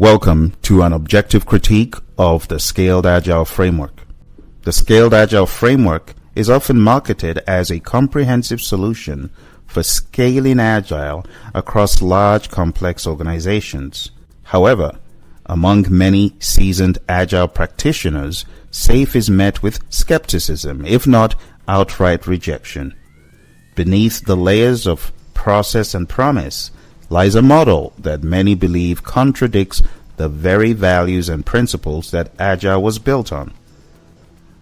Welcome to an objective critique of the Scaled Agile Framework. The Scaled Agile Framework is often marketed as a comprehensive solution for scaling Agile across large, complex organizations. However, among many seasoned Agile practitioners, SAFe is met with skepticism, if not outright rejection. Beneath the layers of process and promise lies a model that many believe contradicts the very values and principles that Agile was built on.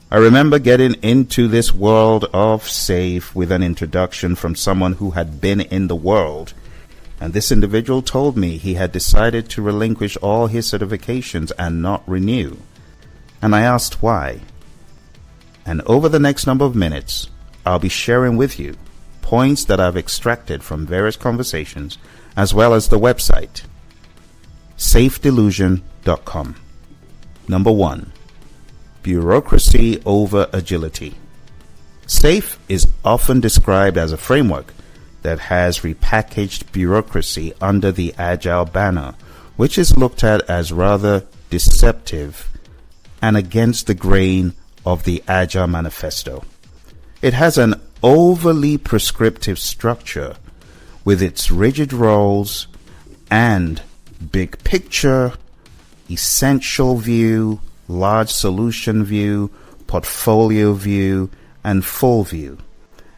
I remember getting into this world of SAFe with an introduction from someone who had been in the world, and this individual told me he had decided to relinquish all his certifications and not renew. And I asked why. And over the next number of minutes, I'll be sharing with you points that I've extracted from various conversations, as well as the website, safedelusion.com. Number 1. Bureaucracy over agility. SAFe is often described as a framework that has repackaged bureaucracy under the Agile banner, which is looked at as rather deceptive and against the grain of the Agile Manifesto. It has an overly prescriptive structure with its rigid roles and big picture, essential view, large solution view, portfolio view, and full view.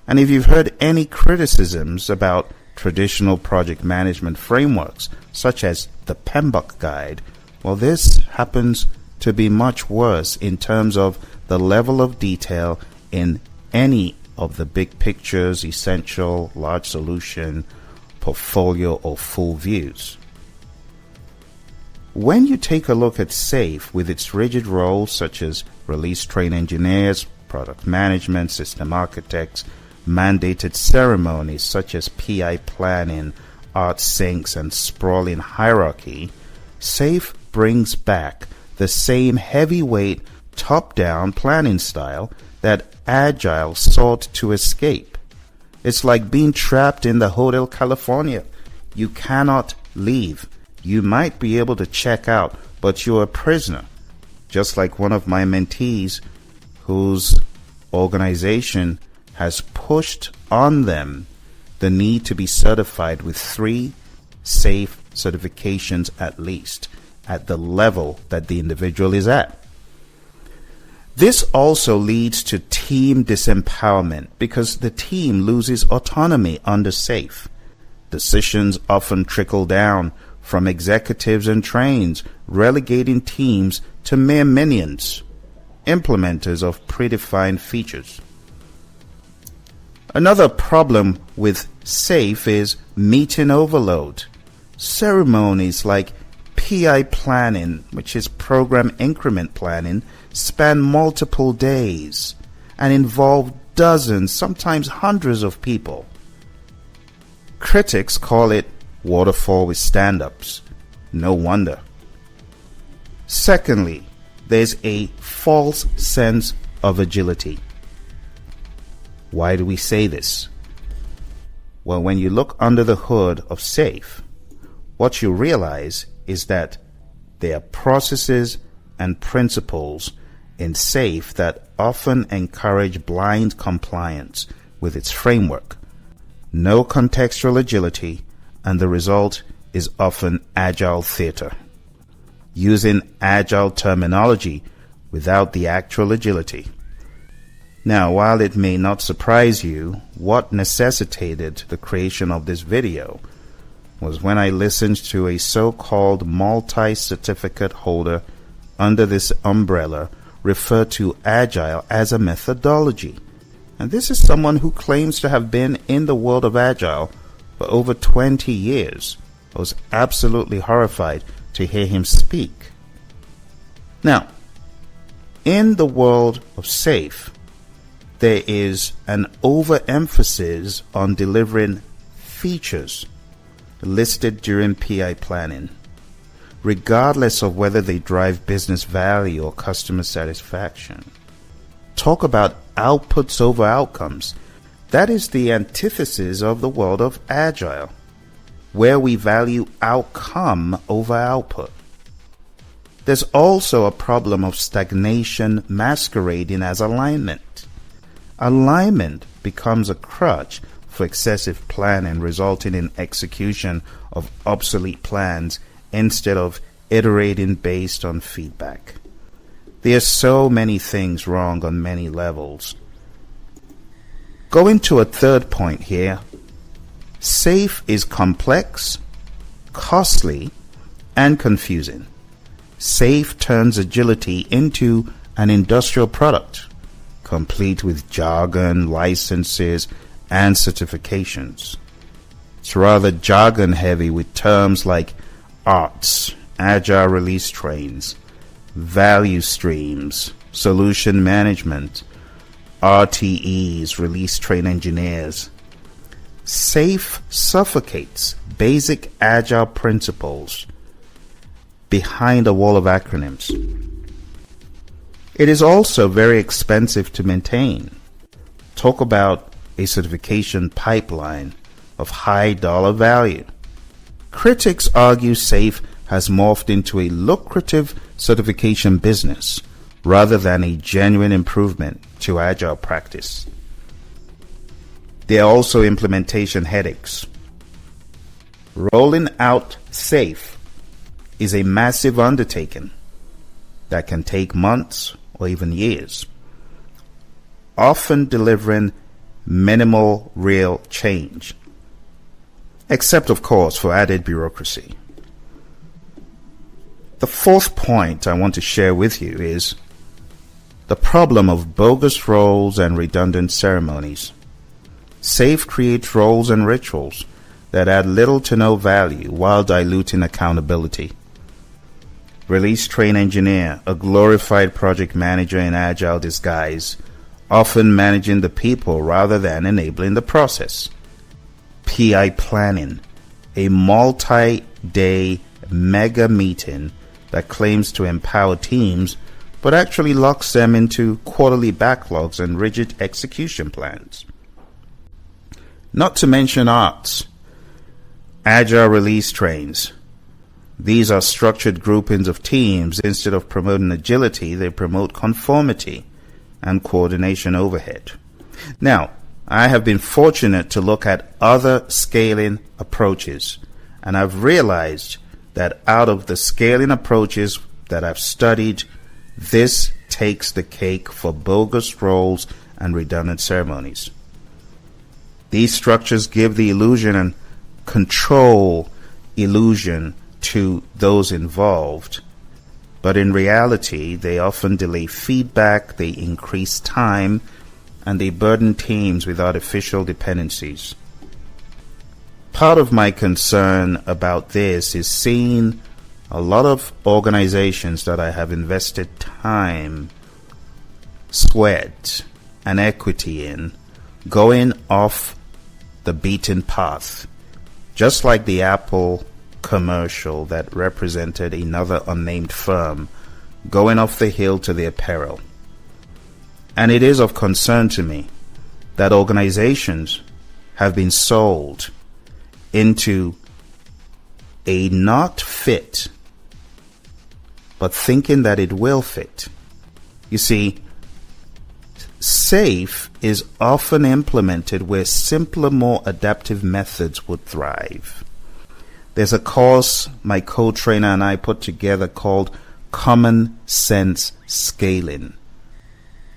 And if you've heard any criticisms about traditional project management frameworks, such as the PMBOK guide, well, this happens to be much worse in terms of the level of detail in any of the big pictures, essential, large solution, portfolio, or full views. When you take a look at SAFe with its rigid roles such as release train engineers, product management, system architects, mandated ceremonies such as PI planning, art syncs, and sprawling hierarchy, SAFe brings back the same heavyweight top-down planning style that Agile sought to escape. It's like being trapped in the Hotel California. You cannot leave. You might be able to check out, but you're a prisoner. Just like one of my mentees whose organization has pushed on them the need to be certified with 3 SAFe certifications at least, at the level that the individual is at. This also leads to team disempowerment because the team loses autonomy under SAFe. Decisions often trickle down from executives and trains, relegating teams to mere minions, implementers of predefined features. Another problem with SAFe is meeting overload. Ceremonies like PI planning, which is program increment planning, span multiple days and involve dozens, sometimes hundreds of people. Critics call it waterfall with stand-ups. No wonder. Secondly, there's a false sense of agility. Why do we say this? Well, when you look under the hood of SAFe, what you realize is that there are processes and principles in SAFe that often encourage blind compliance with its framework. No contextual agility, and the result is often Agile theater, using Agile terminology without the actual agility. Now, while it may not surprise you, what necessitated the creation of this video was when I listened to a so-called multi-certificate holder under this umbrella refer to Agile as a methodology. And this is someone who claims to have been in the world of Agile for over 20 years. I was absolutely horrified to hear him speak. Now, in the world of SAFe, there is an overemphasis on delivering features listed during PI planning, regardless of whether they drive business value or customer satisfaction. Talk about outputs over outcomes. That is the antithesis of the world of Agile, where we value outcome over output. There's also a problem of stagnation masquerading as alignment. Alignment becomes a crutch for excessive planning, resulting in execution of obsolete plans instead of iterating based on feedback. There are so many things wrong on many levels. Going to a third point here, SAFe is complex, costly, and confusing. SAFe turns agility into an industrial product, complete with jargon, licenses, and certifications. It's rather jargon heavy with terms like ARTs, agile release trains, value streams, solution management, RTEs, release train engineers. SAFe suffocates basic agile principles behind a wall of acronyms. It is also very expensive to maintain. Talk about a certification pipeline of high dollar value. Critics argue SAFe has morphed into a lucrative certification business rather than a genuine improvement to agile practice. There are also implementation headaches. Rolling out SAFe is a massive undertaking that can take months or even years, often delivering minimal real change, except of course for added bureaucracy. The fourth point I want to share with you is the problem of bogus roles and redundant ceremonies. SAFe creates roles and rituals that add little to no value while diluting accountability. Release train engineer, a glorified project manager in agile disguise, often managing the people rather than enabling the process. PI planning, a multi-day mega meeting that claims to empower teams but actually locks them into quarterly backlogs and rigid execution plans. Not to mention ARTs, agile release trains. These are structured groupings of teams. Instead of promoting agility, they promote conformity and coordination overhead. Now, I have been fortunate to look at other scaling approaches, and I've realized that out of the scaling approaches that I've studied, this takes the cake for bogus roles and redundant ceremonies. These structures give the illusion and control illusion to those involved, but in reality, they often delay feedback, they increase time, and they burden teams with artificial dependencies. Part of my concern about this is seeing a lot of organizations that I have invested time, sweat, and equity in going off the beaten path, just like the Apple commercial that represented another unnamed firm going off the hill to their peril. And it is of concern to me that organizations have been sold into a not fit, but thinking that it will fit. You see, SAFe is often implemented where simpler, more adaptive methods would thrive. There's a course my co-trainer and I put together called Common Sense Scaling.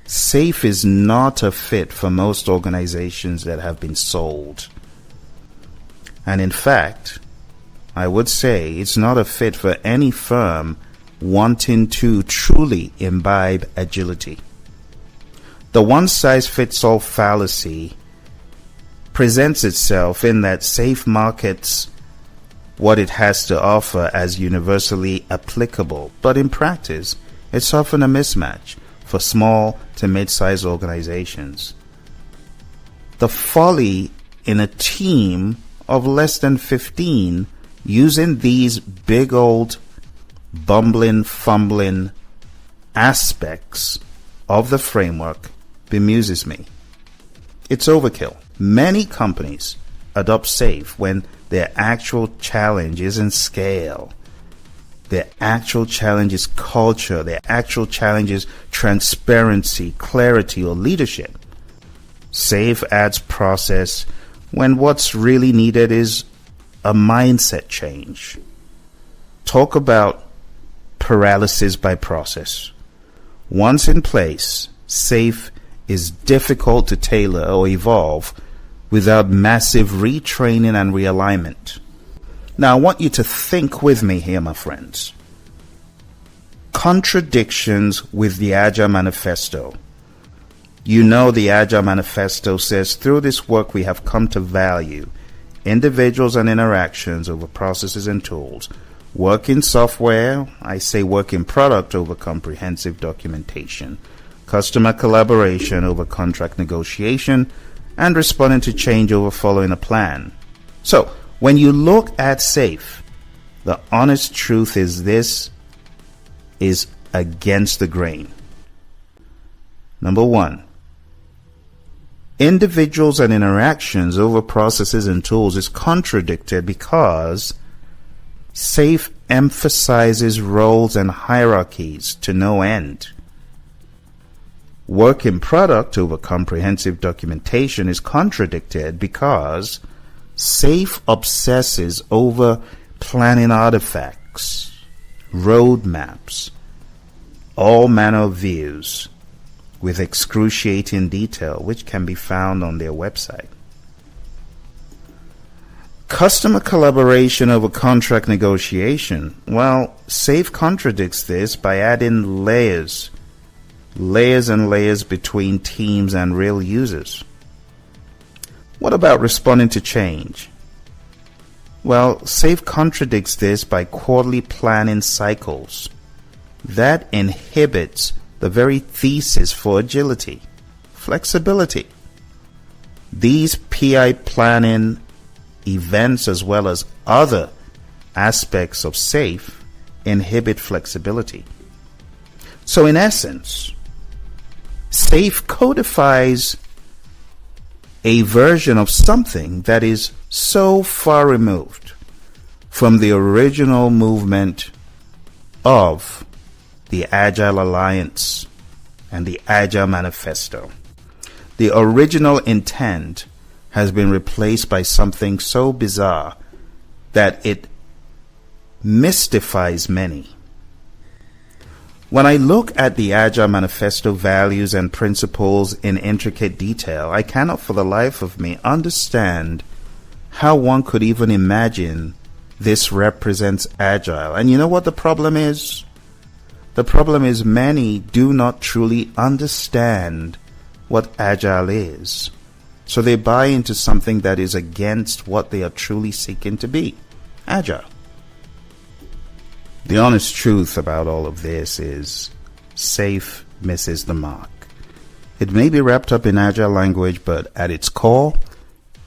SAFe is not a fit for most organizations that have been sold. And in fact, I would say it's not a fit for any firm wanting to truly imbibe agility. The one-size-fits-all fallacy presents itself in that SAFe markets what it has to offer as universally applicable, but in practice, it's often a mismatch for small to mid-sized organizations. The folly in a team of less than 15 using these big old bumbling, fumbling aspects of the framework bemuses me. It's overkill. Many companies adopt SAFe when their actual challenge isn't scale. Their actual challenge is culture. Their actual challenge is transparency, clarity, or leadership. SAFe adds process when what's really needed is a mindset change. Talk about paralysis by process. Once in place, SAFe is difficult to tailor or evolve without massive retraining and realignment. Now, I want you to think with me here, my friends. Contradictions with the Agile Manifesto. You know, the Agile Manifesto says, through this work we have come to value individuals and interactions over processes and tools. Work in software, I say work in product over comprehensive documentation. Customer collaboration over contract negotiation, and responding to change over following a plan. So, when you look at SAFe, the honest truth is this is against the grain. Number one, individuals and interactions over processes and tools is contradicted because SAFe emphasizes roles and hierarchies to no end. Work in product over comprehensive documentation is contradicted because SAFe obsesses over planning artifacts, roadmaps, all manner of views with excruciating detail, which can be found on their website. Customer collaboration over contract negotiation. Well, SAFe contradicts this by adding layers and layers between teams and real users. What about responding to change? Well, SAFe contradicts this by quarterly planning cycles. That inhibits the very thesis for agility, flexibility. These PI planning events, as well as other aspects of SAFe, inhibit flexibility. So in essence, SAFe codifies a version of something that is so far removed from the original movement of the Agile Alliance and the Agile Manifesto. The original intent has been replaced by something so bizarre that it mystifies many. When I look at the Agile Manifesto values and principles in intricate detail, I cannot for the life of me understand how one could even imagine this represents Agile. And you know what the problem is? The problem is many do not truly understand what Agile is. So they buy into something that is against what they are truly seeking to be, Agile. The honest truth about all of this is SAFe misses the mark. It may be wrapped up in Agile language, but at its core,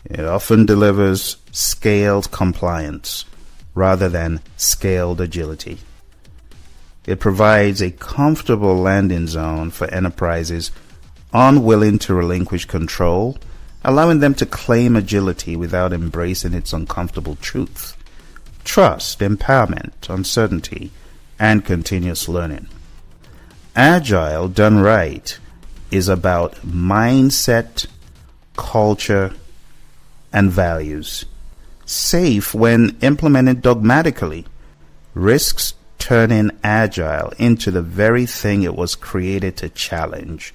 it often delivers scaled compliance rather than scaled agility. It provides a comfortable landing zone for enterprises unwilling to relinquish control, allowing them to claim agility without embracing its uncomfortable truth. Trust, empowerment, uncertainty, and continuous learning. Agile, done right, is about mindset, culture, and values. SAFe, when implemented dogmatically, risks turning Agile into the very thing it was created to challenge,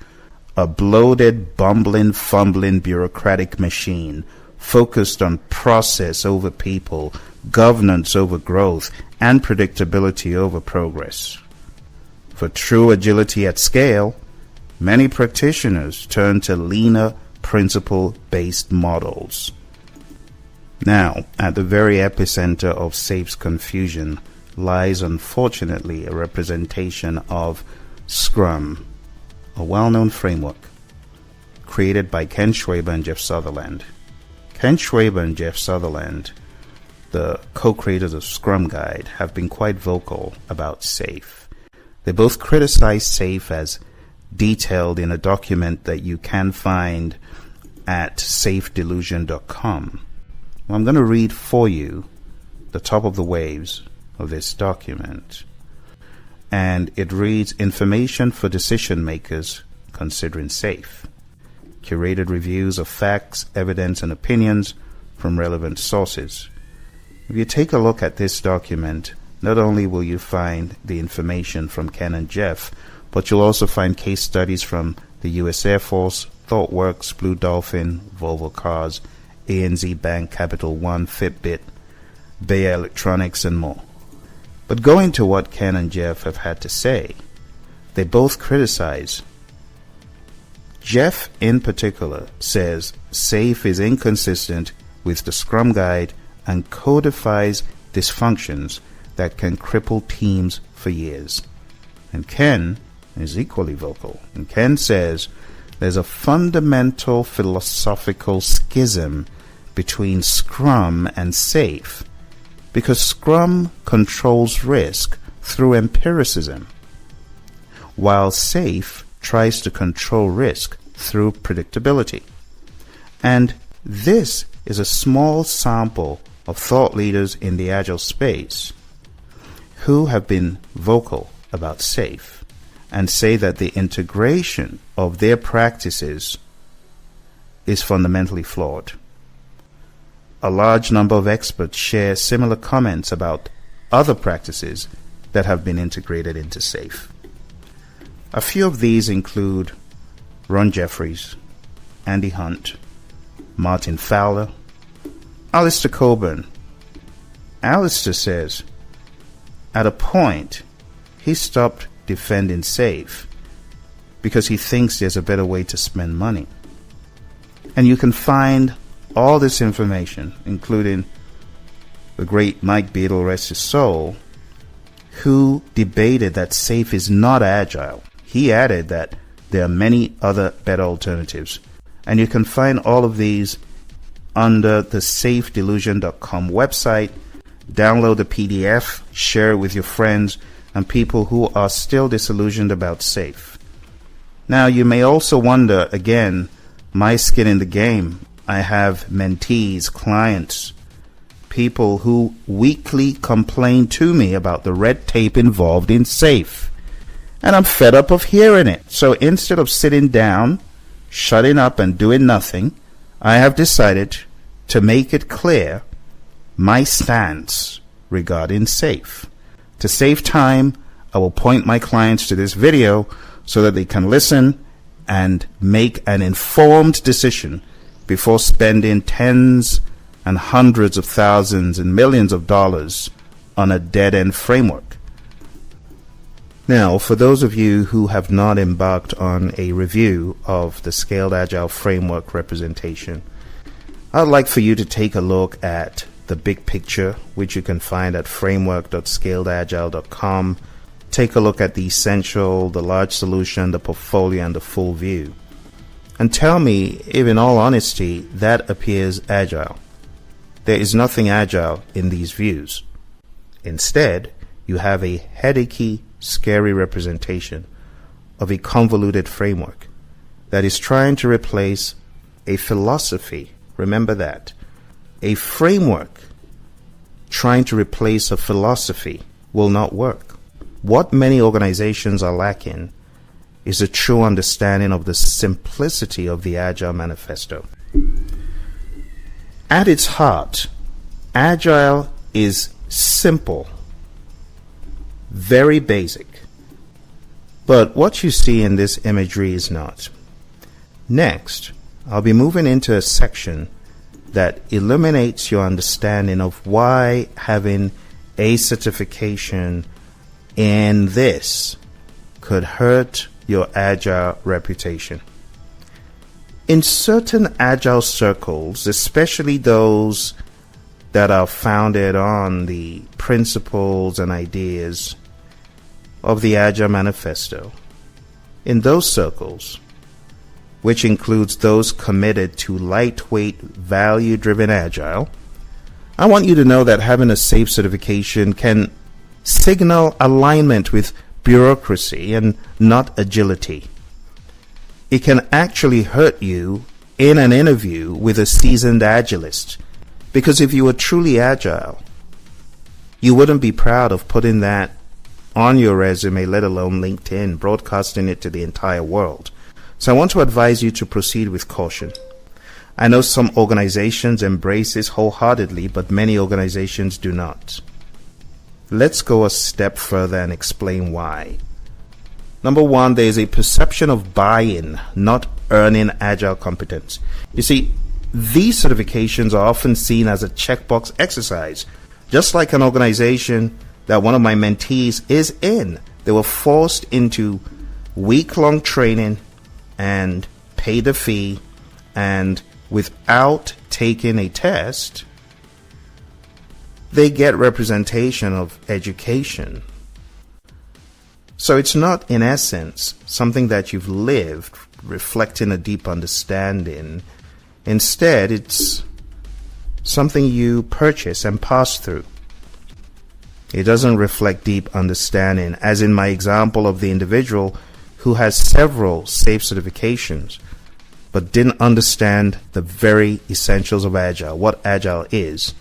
a bloated, bumbling, fumbling bureaucratic machine focused on process over people, governance over growth, and predictability over progress. For true agility at scale, many practitioners turn to leaner, principle-based models. Now, at the very epicenter of SAFe's confusion lies, unfortunately, a representation of Scrum, a well-known framework created by Ken Schwaber and Jeff Sutherland. Ken Schwaber and Jeff Sutherland, the co-creators of Scrum Guide, have been quite vocal about SAFe. They both criticize SAFe as detailed in a document that you can find at safedelusion.com. Well, I'm going to read for you the top of the waves of this document. And it reads, information for decision makers considering SAFE. Curated reviews of facts, evidence, and opinions from relevant sources. If you take a look at this document, not only will you find the information from Ken and Jeff, but you'll also find case studies from the U.S. Air Force, ThoughtWorks, Blue Dolphin, Volvo Cars, ANZ Bank, Capital One, Fitbit, Bayer Electronics, and more. But going to what Ken and Jeff have had to say, they both criticize. Jeff, in particular, says SAFE is inconsistent with the Scrum Guide and codifies dysfunctions that can cripple teams for years. And Ken is equally vocal. And Ken says there's a fundamental philosophical schism between Scrum and SAFE because Scrum controls risk through empiricism, while SAFE tries to control risk through predictability. And this is a small sample of thought leaders in the Agile space who have been vocal about SAFE and say that the integration of their practices is fundamentally flawed. A large number of experts share similar comments about other practices that have been integrated into SAFE. A few of these include Ron Jeffries, Andy Hunt, Martin Fowler, Alistair Coburn. Alistair says, at a point, he stopped defending SAFE because he thinks there's a better way to spend money. And you can find all this information, including the great Mike Beadle, rest his soul, who debated that SAFE is not agile. He added that there are many other better alternatives. And you can find all of these under the safedelusion.com website. Download the PDF, share it with your friends and people who are still disillusioned about SAFE. Now, you may also wonder, again, my skin in the game. I have mentees, clients, people who weekly complain to me about the red tape involved in SAFE. And I'm fed up of hearing it. So instead of sitting down, shutting up and doing nothing, I have decided to make it clear my stance regarding SAFE. To save time, I will point my clients to this video so that they can listen and make an informed decision before spending tens and hundreds of thousands and millions of dollars on a dead-end framework. Now, for those of you who have not embarked on a review of the Scaled Agile Framework representation, I'd like for you to take a look at the big picture, which you can find at framework.scaledagile.com. Take a look at the essential, the large solution, the portfolio, and the full view. And tell me if, in all honesty, that appears agile. There is nothing agile in these views. Instead, you have a headachy, scary representation of a convoluted framework that is trying to replace a philosophy. Remember that. A framework trying to replace a philosophy will not work. What many organizations are lacking is a true understanding of the simplicity of the Agile Manifesto. At its heart, Agile is simple, very basic. But what you see in this imagery is not. Next, I'll be moving into a section that illuminates your understanding of why having a certification in this could hurt your Agile reputation. In certain Agile circles, especially those that are founded on the principles and ideas of the Agile Manifesto, in those circles, which includes those committed to lightweight, value-driven Agile, I want you to know that having a SAFE certification can signal alignment with bureaucracy and not agility. It can actually hurt you in an interview with a seasoned Agilist, because if you are truly agile, You wouldn't be proud of putting that on your resume, let alone LinkedIn, broadcasting it to the entire world. So I want to advise you to proceed with caution. I know some organizations embrace this wholeheartedly, but many organizations do not. Let's go a step further and explain why. Number one, there is a perception of buy-in, not earning agile competence. You see, these certifications are often seen as a checkbox exercise, just like an organization that one of my mentees is in. They were forced into week-long training and paid a fee, and without taking a test, they get representation of education. So it's not, in essence, something that you've lived, reflecting a deep understanding. Instead, it's something you purchase and pass through. It doesn't reflect deep understanding, as in my example of the individual who has several SAFe certifications, but didn't understand the very essentials of Agile, what Agile is.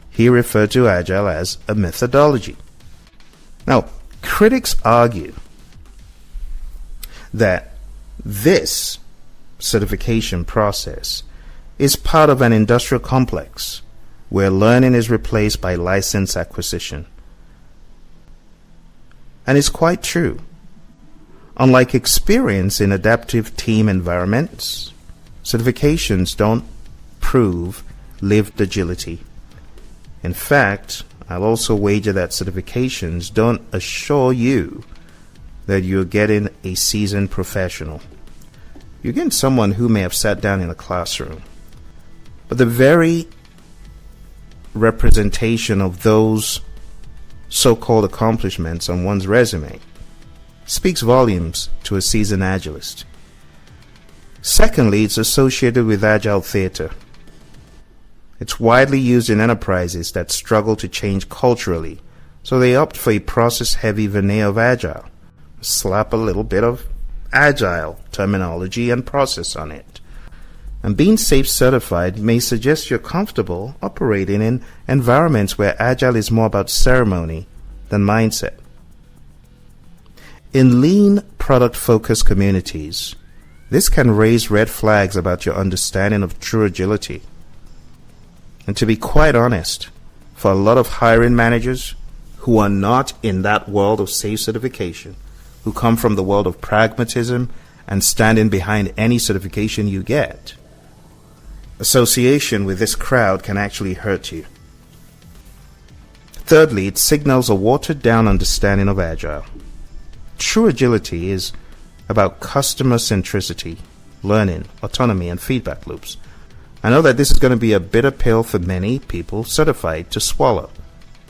He referred to Agile as a methodology. Now, critics argue that this certification process is part of an industrial complex where learning is replaced by license acquisition. And it's quite true. Unlike experience in adaptive team environments, certifications don't prove lived agility. In fact, I'll also wager that certifications don't assure you that you're getting a seasoned professional. You're getting someone who may have sat down in a classroom. But the very representation of those so-called accomplishments on one's resume speaks volumes to a seasoned agilist. Secondly, it's associated with agile theater. It's widely used in enterprises that struggle to change culturally, so they opt for a process-heavy veneer of agile. Slap a little bit of agile terminology and process on it. And being SAFe certified may suggest you're comfortable operating in environments where agile is more about ceremony than mindset. In lean, product-focused communities, this can raise red flags about your understanding of true agility. And to be quite honest, for a lot of hiring managers who are not in that world of SAFe certification, who come from the world of pragmatism and standing behind any certification you get, association with this crowd can actually hurt you. Thirdly, it signals a watered-down understanding of Agile. True agility is about customer centricity, learning, autonomy, and feedback loops. I know that this is going to be a bitter pill for many people certified to swallow,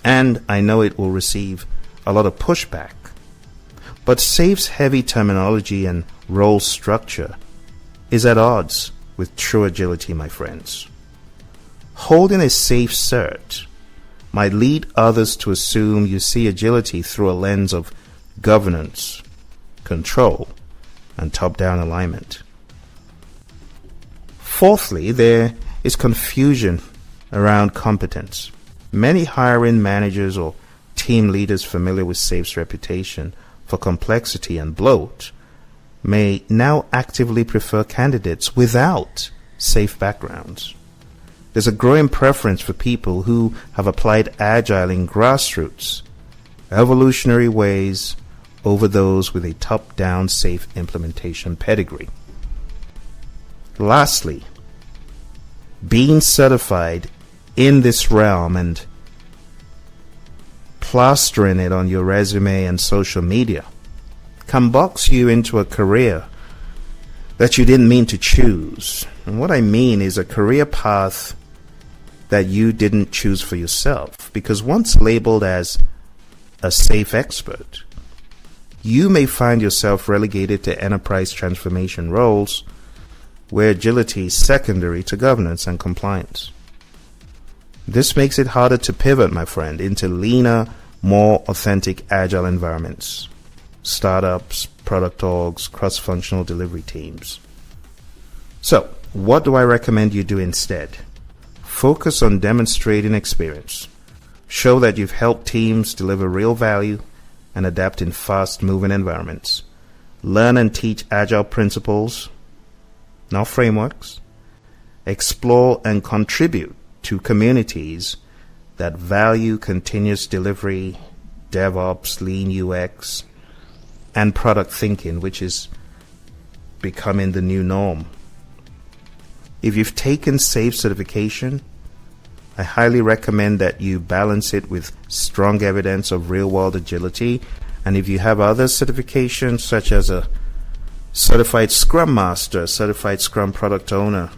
and I know it will receive a lot of pushback. But SAFe's heavy terminology and role structure is at odds with true agility, my friends. Holding a SAFe cert might lead others to assume you see agility through a lens of governance, control, and top-down alignment. Fourthly, there is confusion around competence. Many hiring managers or team leaders familiar with SAFe's reputation for complexity and bloat may now actively prefer candidates without SAFe backgrounds. There's a growing preference for people who have applied Agile in grassroots, evolutionary ways over those with a top-down SAFe implementation pedigree. Lastly, being certified in this realm and plastering it on your resume and social media can box you into a career that you didn't mean to choose. And what I mean is a career path that you didn't choose for yourself. Because once labeled as a SAFe expert, you may find yourself relegated to enterprise transformation roles where agility is secondary to governance and compliance. This makes it harder to pivot, my friend, into leaner, more authentic agile environments. Startups, product orgs, cross-functional delivery teams. So, what do I recommend you do instead? Focus on demonstrating experience. Show that you've helped teams deliver real value and adapt in fast-moving environments. Learn and teach agile principles, not frameworks. Explore and contribute to communities that value continuous delivery, DevOps, lean UX, and product thinking, which is becoming the new norm. If you've taken SAFe certification, I highly recommend that you balance it with strong evidence of real-world agility. And if you have other certifications, such as a certified Scrum Master, certified Scrum Product Owner,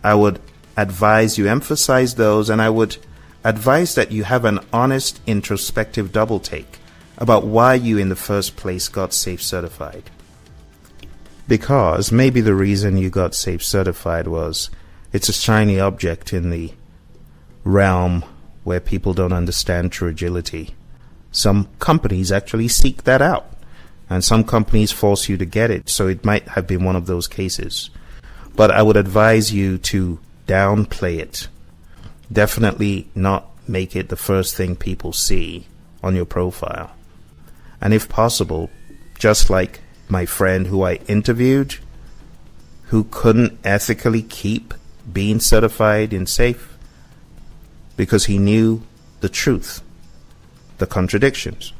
I would advise you emphasize those, and I would advise that you have an honest, introspective double take about why you in the first place got SAFe certified. Because maybe the reason you got SAFe certified was it's a shiny object in the realm where people don't understand true agility. Some companies actually seek that out, and some companies force you to get it, so it might have been one of those cases. But I would advise you to downplay it. Definitely not make it the first thing people see on your profile. And if possible, just like my friend who I interviewed, who couldn't ethically keep being certified in SAFe because he knew the truth, the contradictions,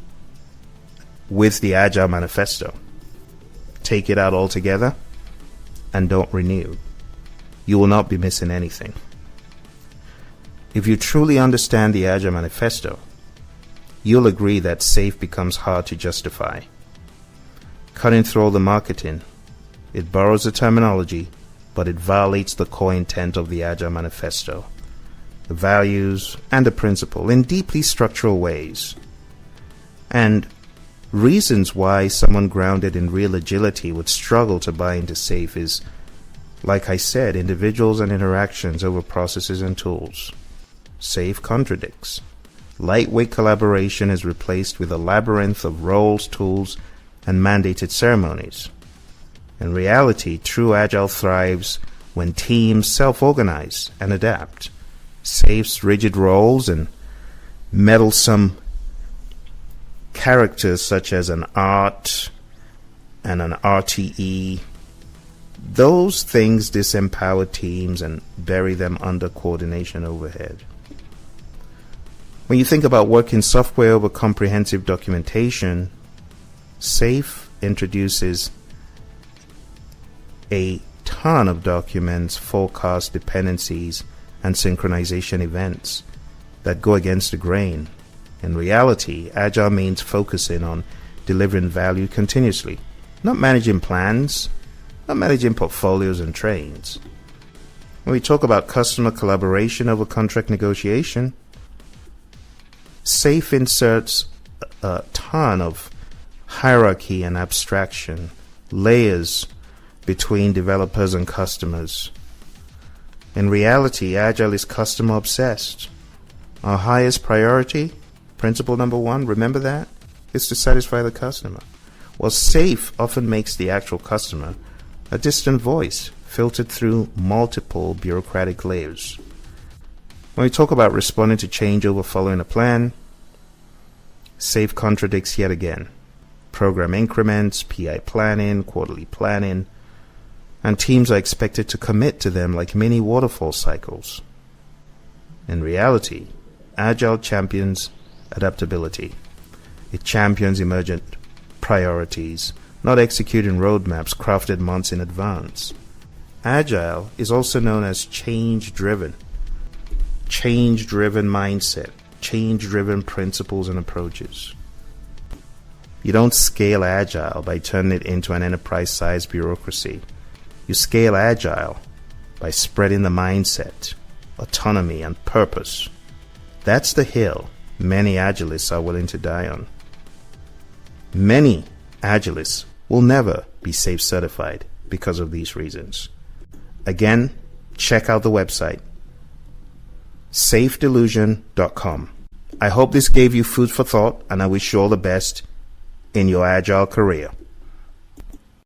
with the Agile Manifesto. Take it out altogether and don't renew. You will not be missing anything. If you truly understand the Agile Manifesto, you'll agree that SAFe becomes hard to justify. Cutting through all the marketing, it borrows the terminology, but it violates the core intent of the Agile Manifesto, the values and the principle in deeply structural ways. And reasons why someone grounded in real agility would struggle to buy into SAFe is, like I said, individuals and interactions over processes and tools. SAFe contradicts. Lightweight collaboration is replaced with a labyrinth of roles, tools, and mandated ceremonies. In reality, true Agile thrives when teams self-organize and adapt. SAFe's rigid roles and meddlesome characters such as an art and an RTE, those things disempower teams and bury them under coordination overhead. When you think about working software over comprehensive documentation, SAFe introduces a ton of documents, forecasts, dependencies, and synchronization events that go against the grain. In reality, Agile means focusing on delivering value continuously, not managing plans, not managing portfolios and trains. When we talk about customer collaboration over contract negotiation, SAFe inserts a ton of hierarchy and abstraction, layers between developers and customers. In reality, Agile is customer obsessed. Our highest priority, principle number one, remember that, is to satisfy the customer. Well, SAFe often makes the actual customer a distant voice filtered through multiple bureaucratic layers. When we talk about responding to change over following a plan, SAFe contradicts yet again. Program increments, PI planning, quarterly planning, and teams are expected to commit to them like mini waterfall cycles. In reality, Agile champions adaptability. It champions emergent priorities, not executing roadmaps crafted months in advance. Agile is also known as change-driven mindset, change-driven principles and approaches. You don't scale Agile by turning it into an enterprise-sized bureaucracy. You scale Agile by spreading the mindset, autonomy, and purpose. That's the hill many Agilists are willing to die on. Many Agilists will never be SAFe certified because of these reasons. Again, check out the website, safedelusion.com. I hope this gave you food for thought, and I wish you all the best in your Agile career.